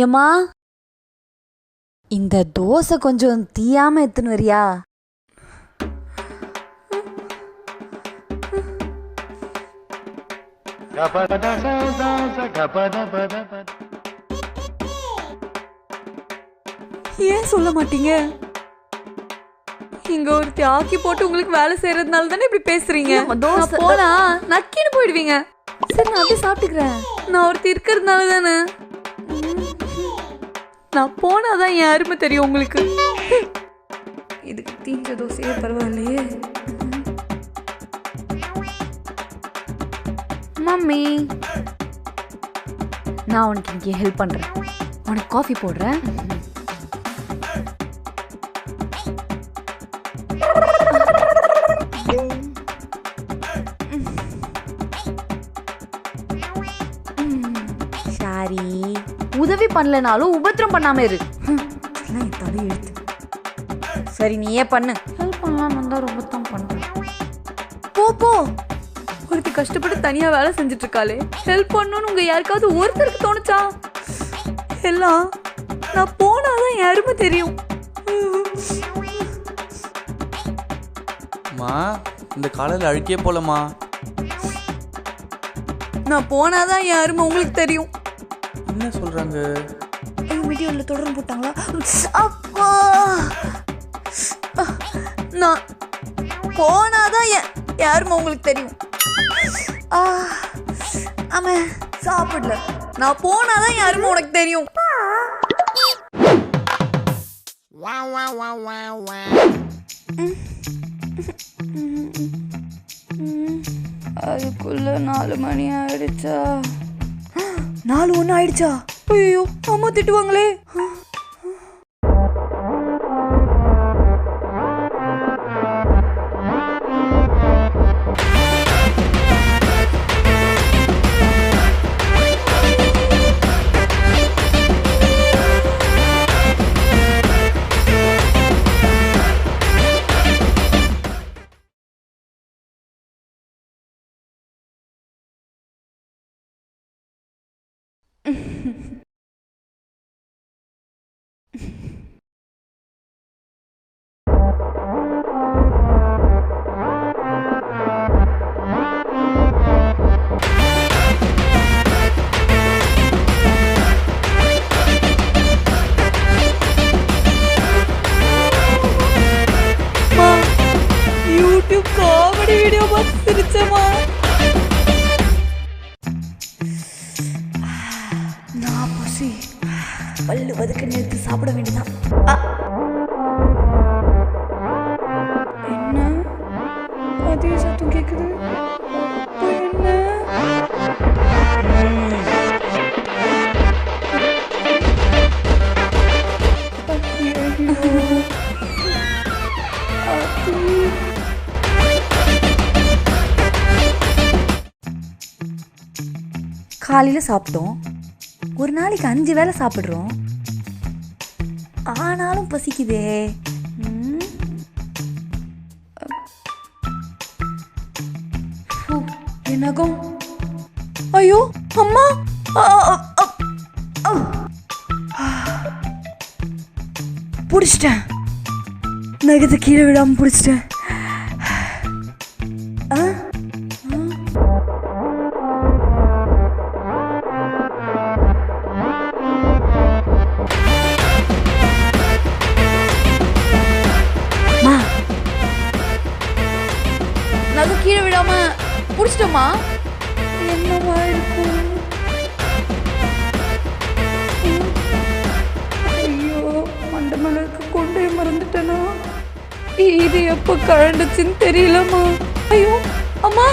ஏம்மா, இந்த தோசை கொஞ்சம் தீயாம எத்துன்னு வரியா? ஏன் சொல்ல மாட்டீங்க? இங்க ஒருத்தி ஆக்கி போட்டு உங்களுக்கு வேலை செய்யறதுனால தானே இப்படி பேசுறீங்க. தோசை போனா நக்கின்னு போயிடுவீங்க. சரி, நான் அப்படியே சாப்பிட்டுக்கிறேன். நான் ஒருத்தி இருக்கிறதுனால தானே. நான் போனாதான் என் அருமை தெரியும் உங்களுக்கு. இதுக்கு தீஞ்ச தோசையே பரவாயில்லையே. மம்மி, நான் உனக்கு இங்கே ஹெல்ப் பண்றேன். உனக்கு காஃபி போடுறேன். சாரி, உதவி பண்ணலனாலும் உபத்திரம் பண்ணாம இரு. தலையெழுத்து. சரி, நீயே பண்ணு. ஹெல்ப் பண்ணலாம் வந்தா ரொம்ப தான் பண்றேன். போ. ஒருத்தி கஷ்டப்பட்டு தனியா வேலை செஞ்சுட்டு இருக்காளே, ஹெல்ப் பண்ணணும்னு உங்க யாருக்காவது ஒருத்தருக்கு தோணுச்சா? எல்லாம் நான் போனாதான் என் அருமை தெரியும். இந்த காலையில் அழுக்கே போலமா. நான் போனாதான் என் அருமை உங்களுக்கு தெரியும். என்ன சொல்றாங்க? வீடியோல தொடர்ந்து போட்டாங்களா? அப்பா, நான் போனாதான் என் அருமை உங்களுக்கு தெரியும். ஆமா, சாப்பிடல. நான் போனாதான் என் அருமை உனக்கு தெரியும். அதுக்குள்ள 4 மணி ஆயிடுச்சா? 4:01 ஆயிடுச்சா? ஐயோ, அம்மா திட்டுவாங்களே. யூடியூப் காமெடி வீடியோ பார்த்து சிரிச்சமா. நான் பசி பல்லு வதுக்க நிறுத்தி சாப்பிட வேண்டியதான். என்ன அதே சத்தம் கேக்குது? என்ன காலையில சாப்பிட்டோம், ஒரு நாளைக்கு 5 வேளை சாப்பிடுறோம், ஆனாலும் பசிக்குதே. என்னகம்? ஐயோ அம்மா, பிடிச்சிட்டேன். நகத்தை கீழே விடாம பிடிச்சிட்டேன். நகை கீழே விடாம பிடிச்சிட்டோமா? என்னவா இருக்கும்? ஐயோ, மண்டை மேல இருக்க கொண்டே மறந்துட்டேனா? இது எப்ப கழண்டுச்சுன்னு தெரியலம்மா. ஐயோ அம்மா,